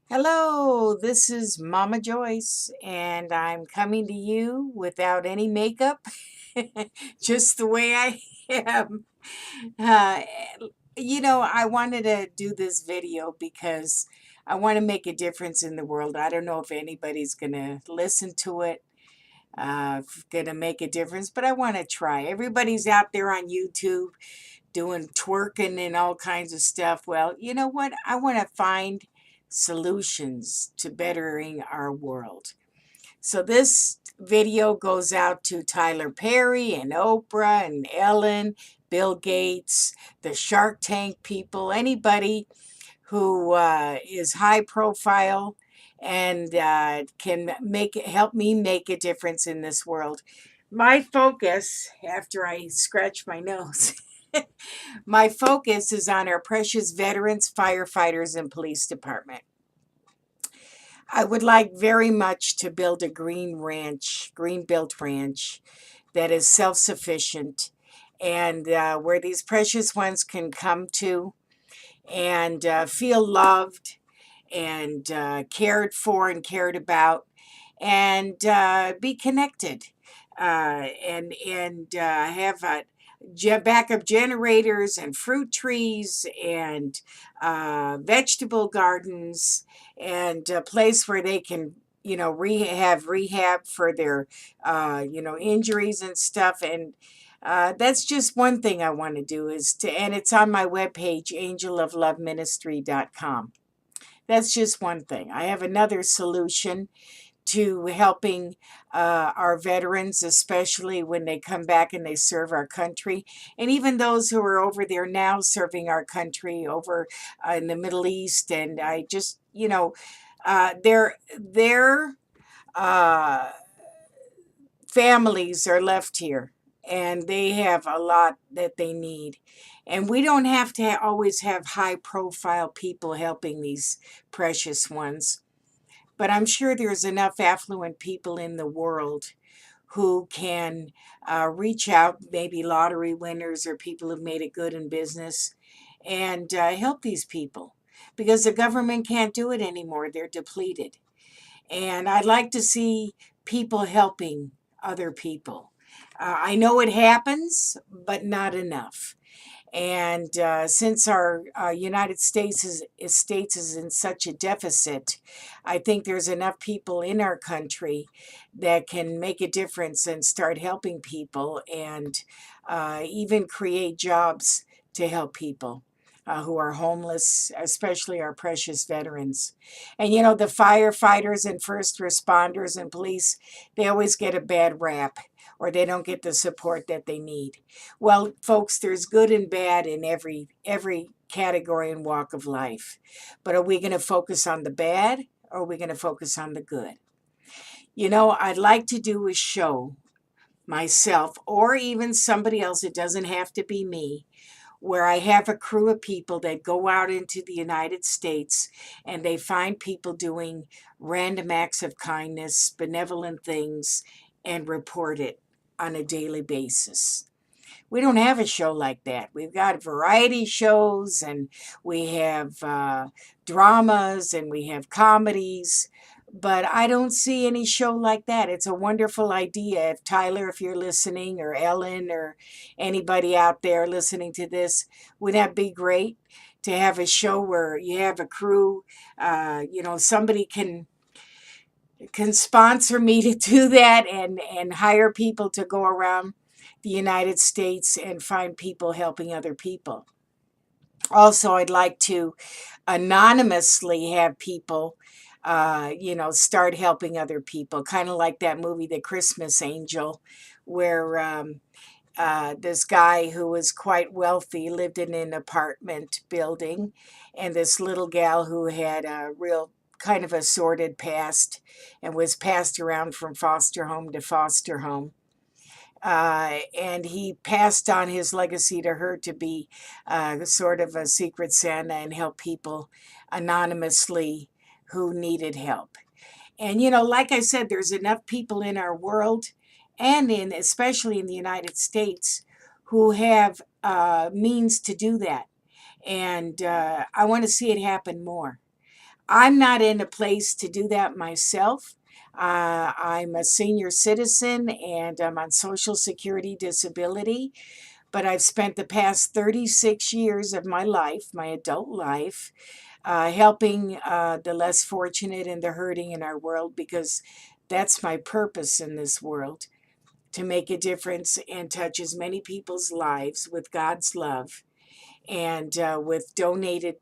Hello, this is Momma Joyce, and I'm coming to you without any makeup, just the way I am. Uh, I wanted to do this video because I want to make a difference in the world. I don't know if anybody's going to listen to it, going to make a difference, but I want to try. Everybody's out there on YouTube doing twerking and all kinds of stuff. Well, you know what? I want to find solutions to bettering our world. So this video goes out to Tyler Perry and Oprah and Ellen, Bill Gates, the Shark Tank people, anybody who is high profile and can help me make a difference in this world. My focus, after I scratch my nose, my focus is on our precious veterans, firefighters, and police department. I would like very much to build a green built ranch that is self sufficient and where these precious ones can come to and feel loved and cared for and cared about and be connected and have backup generators and fruit trees and vegetable gardens and a place where they can rehab for their injuries and stuff. And that's just one thing I want to do and it's on my webpage, angelofloveministry.com. That's just one thing. I have another solution to helping our veterans, especially when they come back and they serve our country, and even those who are over there now serving our country over in the Middle East. And I just, their uh, families are left here, and they have a lot that they need. And we don't have to always have high profile people helping these precious ones. But I'm sure there's enough affluent people in the world who can reach out, maybe lottery winners or people who've made it good in business, and help these people because the government can't do it anymore. They're depleted. And I'd like to see people helping other people. I know it happens, but not enough. And since our United States is in such a deficit, I think there's enough people in our country that can make a difference and start helping people and even create jobs to help people. Who are homeless, especially our precious veterans. And the firefighters and first responders and police, they always get a bad rap or they don't get the support that they need. Well, folks, there's good and bad in every category and walk of life. But are we going to focus on the bad or are we going to focus on the good? I'd like to do a show myself or even somebody else. It doesn't have to be me, where I have a crew of people that go out into the United States and they find people doing random acts of kindness, benevolent things, and report it on a daily basis. We don't have a show like that. We've got variety shows and we have dramas and we have comedies, but I don't see any show like that. It's a wonderful idea. If Tyler, if you're listening, or Ellen, or anybody out there listening to this, would that be great to have a show where you have a crew? Somebody can sponsor me to do that and hire people to go around the United States and find people helping other people. Also, I'd like to anonymously have people, start helping other people, kind of like that movie, The Christmas Angel, where this guy who was quite wealthy lived in an apartment building, and this little gal who had a real kind of a sordid past and was passed around from foster home to foster home. And he passed on his legacy to her to be sort of a secret Santa and help people anonymously who needed help. And like I said, there's enough people in our world and especially in the United States who have means to do that. And I want to see it happen more. I'm not in a place to do that myself. I'm a senior citizen and I'm on Social Security disability, but I've spent the past 36 years of my life, my adult life, helping the less fortunate and the hurting in our world, because that's my purpose in this world, to make a difference and touch as many people's lives with God's love, and with donated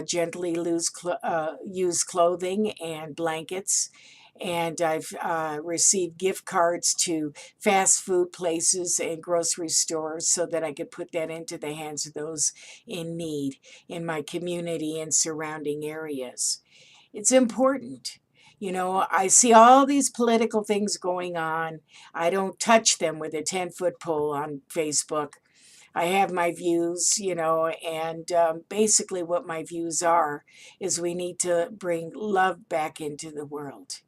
gently used clothing and blankets. And I've received gift cards to fast food places and grocery stores so that I could put that into the hands of those in need in my community and surrounding areas. It's important. You know, I see all these political things going on. I don't touch them with a 10-foot pole on Facebook. I have my views, and basically what my views are is we need to bring love back into the world.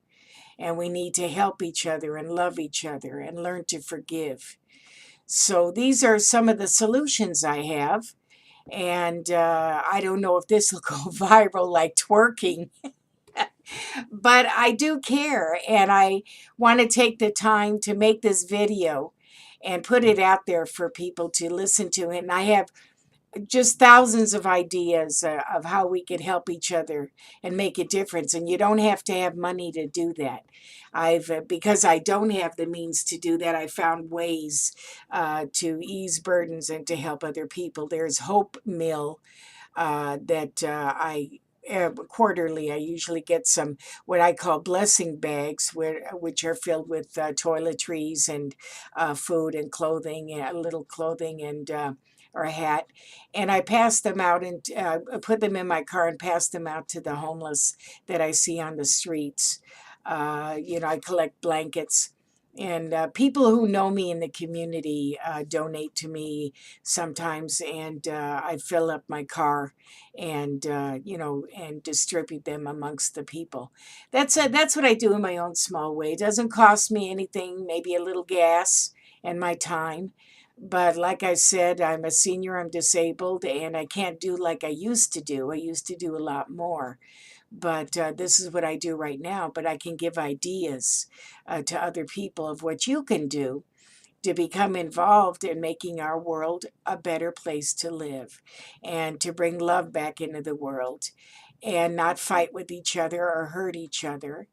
And we need to help each other and love each other and learn to forgive. So these are some of the solutions I have. And I don't know if this will go viral like twerking, but I do care. And I want to take the time to make this video and put it out there for people to listen to. And I have just thousands of ideas of how we could help each other and make a difference. And you don't have to have money to do that. Because I don't have the means to do that, I found ways to ease burdens and to help other people. There's Hope Mill that I quarterly, I usually get some what I call blessing bags, which are filled with toiletries and food and clothing, a little clothing and or a hat, and I pass them out and put them in my car and pass them out to the homeless that I see on the streets. I collect blankets. And people who know me in the community donate to me sometimes, and I fill up my car and and distribute them amongst the people. That's what I do in my own small way. It doesn't cost me anything, maybe a little gas and my time. But like I said, I'm a senior, I'm disabled, and I can't do like I used to do. I used to do a lot more. But this is what I do right now. But I can give ideas to other people of what you can do to become involved in making our world a better place to live and to bring love back into the world and not fight with each other or hurt each other.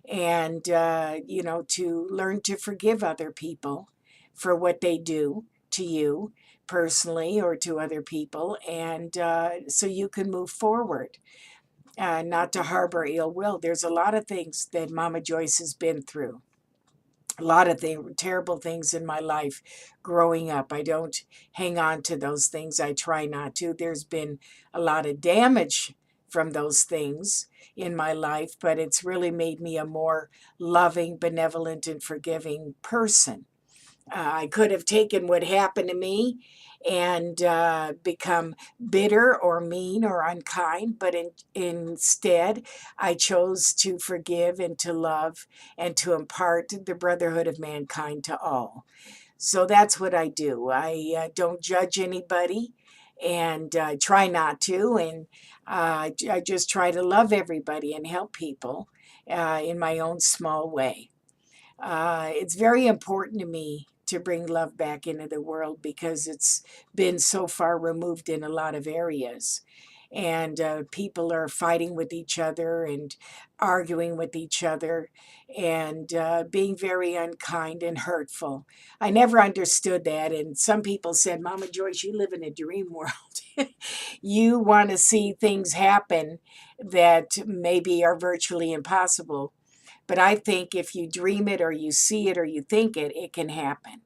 And, to learn to forgive other people for what they do to you personally or to other people. And so you can move forward, not to harbor ill will. There's a lot of things that Mama Joyce has been through, a lot of terrible things in my life growing up. I don't hang on to those things. I try not to. There's been a lot of damage from those things in my life, but it's really made me a more loving, benevolent, and forgiving person. I could have taken what happened to me and become bitter or mean or unkind, but instead, I chose to forgive and to love and to impart the brotherhood of mankind to all. So that's what I do. I don't judge anybody and try not to. And I just try to love everybody and help people in my own small way. It's very important to me to bring love back into the world because it's been so far removed in a lot of areas. And people are fighting with each other and arguing with each other and being very unkind and hurtful. I never understood that. And some people said, Mama Joyce, you live in a dream world. You want to see things happen that maybe are virtually impossible. But I think if you dream it or you see it or you think it, it can happen.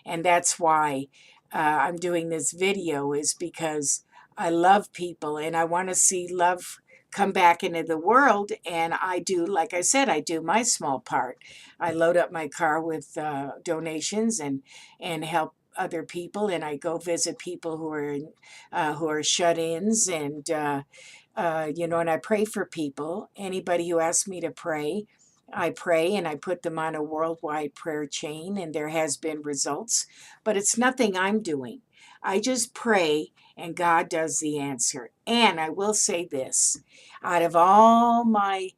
And that's why I'm doing this video, is because I love people and I want to see love come back into the world. And I do, like I said, I do my small part. I load up my car with donations and help other people, and I go visit people who are shut-ins, and and I pray for people. Anybody who asks me to pray, I pray and I put them on a worldwide prayer chain, and there has been results. But it's nothing I'm doing. I just pray and God does the answer. And I will say this, out of all my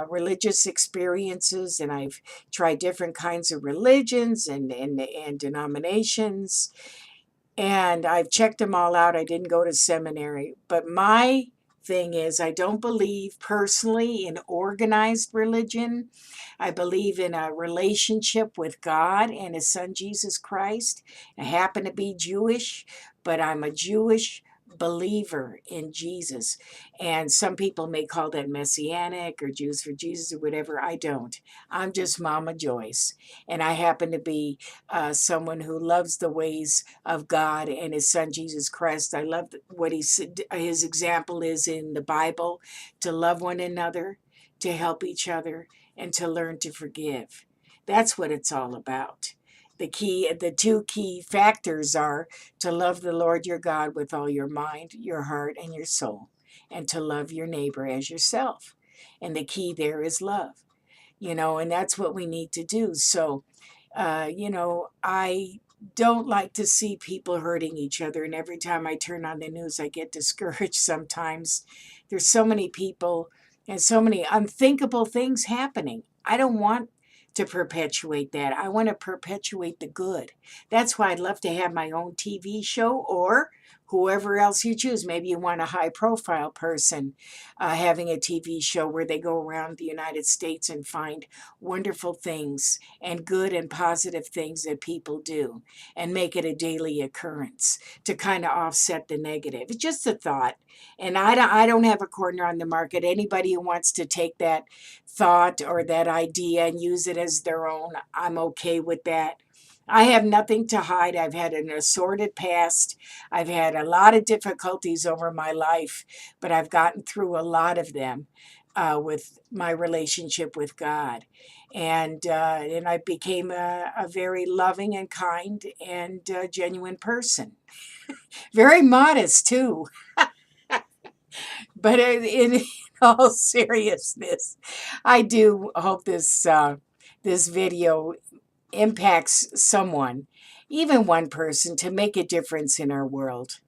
religious experiences, and I've tried different kinds of religions and denominations, and I've checked them all out. I didn't go to seminary, but my thing is, I don't believe personally in organized religion. I believe in a relationship with God and His Son Jesus Christ. I happen to be Jewish, but I'm a Jewish believer in Jesus. And some people may call that messianic or Jews for Jesus or whatever. I don't. I'm just Momma Joyce. And I happen to be someone who loves the ways of God and His Son Jesus Christ. I love what He said. His example is in the Bible, to love one another, to help each other, and to learn to forgive. That's what it's all about. The two key factors are to love the Lord your God with all your mind, your heart, and your soul, and to love your neighbor as yourself. And the key there is love, and that's what we need to do. So, I don't like to see people hurting each other. And every time I turn on the news, I get discouraged sometimes. There's so many people and so many unthinkable things happening. I don't want to perpetuate that. I want to perpetuate the good. That's why I'd love to have my own TV show, or whoever else you choose. Maybe you want a high profile person having a TV show where they go around the United States and find wonderful things and good and positive things that people do and make it a daily occurrence to kind of offset the negative. It's just a thought. And I don't have a corner on the market. Anybody who wants to take that thought or that idea and use it as their own, I'm okay with that. I have nothing to hide. I've had an assorted past. I've had a lot of difficulties over my life, but I've gotten through a lot of them with my relationship with God. And I became a very loving and kind and genuine person. Very modest, too. But in all seriousness, I do hope this video impacts someone, even one person, to make a difference in our world.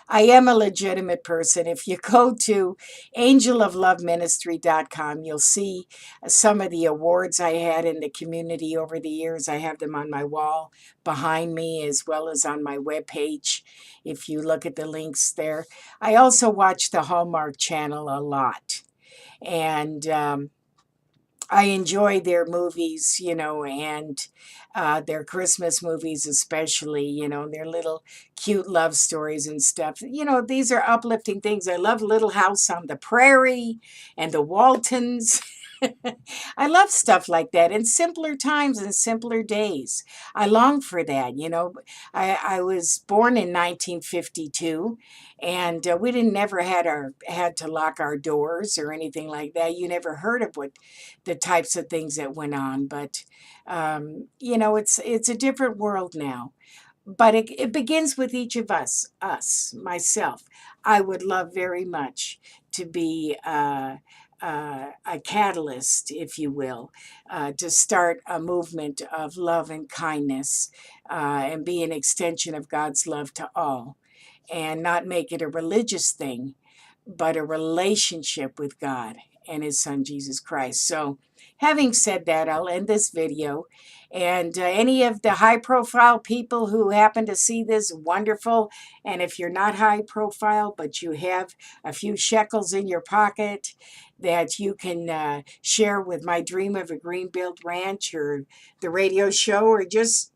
I am a legitimate person. If you go to angelofloveministry.com, you'll see some of the awards I had in the community over the years. I have them on my wall behind me as well as on my webpage. If you look at the links there, I also watch the Hallmark Channel a lot. And I enjoy their movies, and their Christmas movies, especially, their little cute love stories and stuff. These are uplifting things. I love Little House on the Prairie and the Waltons. I love stuff like that in simpler times and simpler days. I long for that. I was born in 1952, and we didn't never had to lock our doors or anything like that. You never heard of what the types of things that went on, but it's a different world now. But it begins with each of us, myself. I would love very much to be a catalyst, if you will, to start a movement of love and kindness and be an extension of God's love to all, and not make it a religious thing, but a relationship with God and His Son, Jesus Christ. So, having said that, I'll end this video. And any of the high profile people who happen to see this, wonderful. And if you're not high profile, but you have a few shekels in your pocket that you can share with my dream of a Greenfield Ranch or the radio show, or just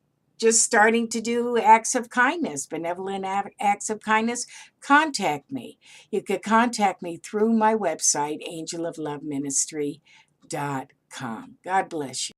starting to do acts of kindness, benevolent acts of kindness, contact me. You could contact me through my website, angelofloveministry.com. God bless you.